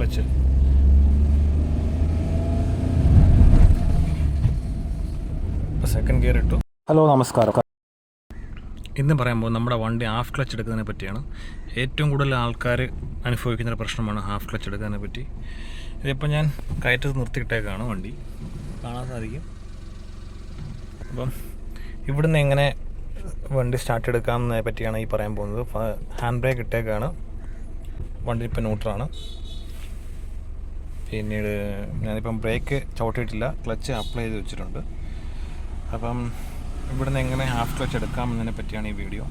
Clutch. Second gear ഇട്ടു. Hello, നമസ്കാരം. ഇന്ന് പറയുമ്പോൾ നമ്മുടെ വണ്ടി ഹാഫ് ക്ലച്ച് എടുക്കുന്നതിനെ പറ്റിയാണ്. ഏറ്റവും കൂടുതൽ ആൾക്കാർ അനുഭവിക്കുന്ന ഒരു പ്രശ്നമാണ് ഹാഫ് ക്ലച്ച് എടുക്കുന്നതിനെ പറ്റി. ഇതിപ്പോൾ ഞാൻ കയറ്റത്ത് നിർത്തിയിട്ടേക്കാണ്, വണ്ടി കാണാൻ സാധിക്കും. അപ്പം ഇവിടുന്ന് എങ്ങനെ വണ്ടി സ്റ്റാർട്ട് എടുക്കാമെന്നതിനെ പറ്റിയാണ് ഈ പറയാൻ പോകുന്നത്. ഹാൻഡ് ബ്രേക്ക് ഇട്ടേക്കാണ്, വണ്ടി ഇപ്പോൾ ന്യൂട്രാണ്. പിന്നീട് ഞാനിപ്പം ബ്രേക്ക് ചവിട്ടിയിട്ടില്ല, ക്ലച്ച് അപ്ലൈ ചെയ്ത് വെച്ചിട്ടുണ്ട്. അപ്പം ഇവിടുന്ന് എങ്ങനെ ഹാഫ് ക്ലച്ച് എടുക്കാമെന്നതിനെ പറ്റിയാണ് ഈ വീഡിയോ.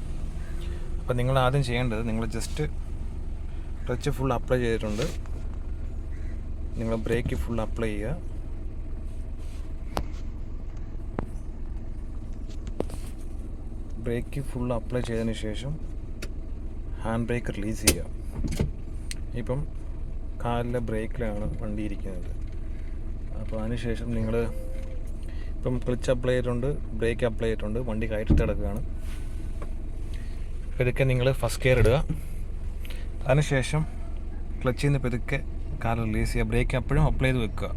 അപ്പം നിങ്ങൾ ആദ്യം ചെയ്യേണ്ടത്, നിങ്ങൾ ജസ്റ്റ് ക്ലച്ച് ഫുൾ അപ്ലൈ ചെയ്തിട്ടുണ്ട്, നിങ്ങൾ ബ്രേക്ക് ഫുൾ അപ്ലൈ ചെയ്യുക. ബ്രേക്ക് ഫുൾ അപ്ലൈ ചെയ്തതിന് ശേഷം ഹാൻഡ് ബ്രേക്ക് റിലീസ് ചെയ്യുക. ഇപ്പം കാലിലെ ബ്രേക്കിലാണ് വണ്ടി ഇരിക്കുന്നത്. അപ്പോൾ അതിനുശേഷം നിങ്ങൾ ഇപ്പം ക്ലച്ച് അപ്ലൈ ചെയ്തിട്ടുണ്ട്, ബ്രേക്ക് അപ്ലൈ ചെയ്തിട്ടുണ്ട്, വണ്ടി കയറ്റത്ത് കിടക്കുകയാണ്. പെതുക്കെ നിങ്ങൾ ഫസ്റ്റ് ഗിയർ ഇടുക. അതിനുശേഷം ക്ലച്ചിൽ നിന്ന് പെതുക്കെ കാല് റിലീസ് ചെയ്യുക. ബ്രേക്ക് അപ്പോഴും അപ്ലൈ ചെയ്ത് വെക്കുക.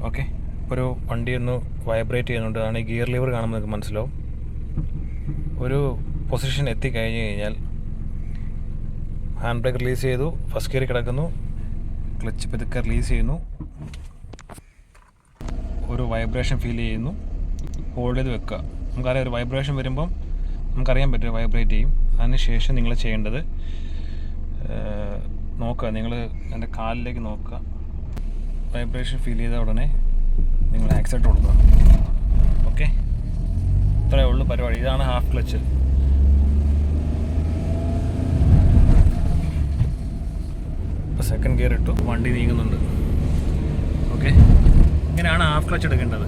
ഓക്കെ, ഒരു വണ്ടി ഒന്ന് വൈബ്രേറ്റ് ചെയ്യുന്നുണ്ട്, അതാണ് ഈ ഗിയർ ലിവർ കാണുമ്പോൾ നിങ്ങൾക്ക് മനസ്സിലാവും. ഒരു പൊസിഷൻ എത്തിക്കഴിഞ്ഞ് കഴിഞ്ഞാൽ ഹാൻഡ് ബ്രേക്ക് റിലീസ് ചെയ്തു, ഫസ്റ്റ് ഗിയറിൽ കിടക്കുന്നു, ക്ലച്ച് പെതുക്കെ റിലീസ് ചെയ്യുന്നു, ഒരു വൈബ്രേഷൻ ഫീൽ ചെയ്യുന്നു, ഹോൾഡ് ചെയ്ത് വെക്കുക. നമുക്കറിയാം ഒരു വൈബ്രേഷൻ വരുമ്പം നമുക്കറിയാൻ പറ്റും വൈബ്രേറ്റ് ചെയ്യും. അതിനുശേഷം നിങ്ങൾ ചെയ്യേണ്ടത് നോക്കുക, നിങ്ങൾ എൻ്റെ കാലിലേക്ക് നോക്കുക. വൈബ്രേഷൻ ഫീൽ ചെയ്ത ഉടനെ നിങ്ങൾ ആക്സിലേറ്റർ കൊടുക്കുക. ഓക്കെ, ഇത്രയേ ഉള്ളൂ പരിപാടി. ഇതാണ് ഹാഫ് ക്ലച്ച്. സെക്കൻഡ് ഗിയർ ഇട്ടു, വണ്ടി നീങ്ങുന്നുണ്ട്. ഓക്കെ, ഇങ്ങനെയാണ് ഹാഫ് ക്ലച്ച് എടുക്കേണ്ടത്.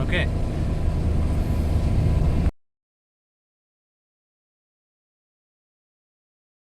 ഓക്കെ.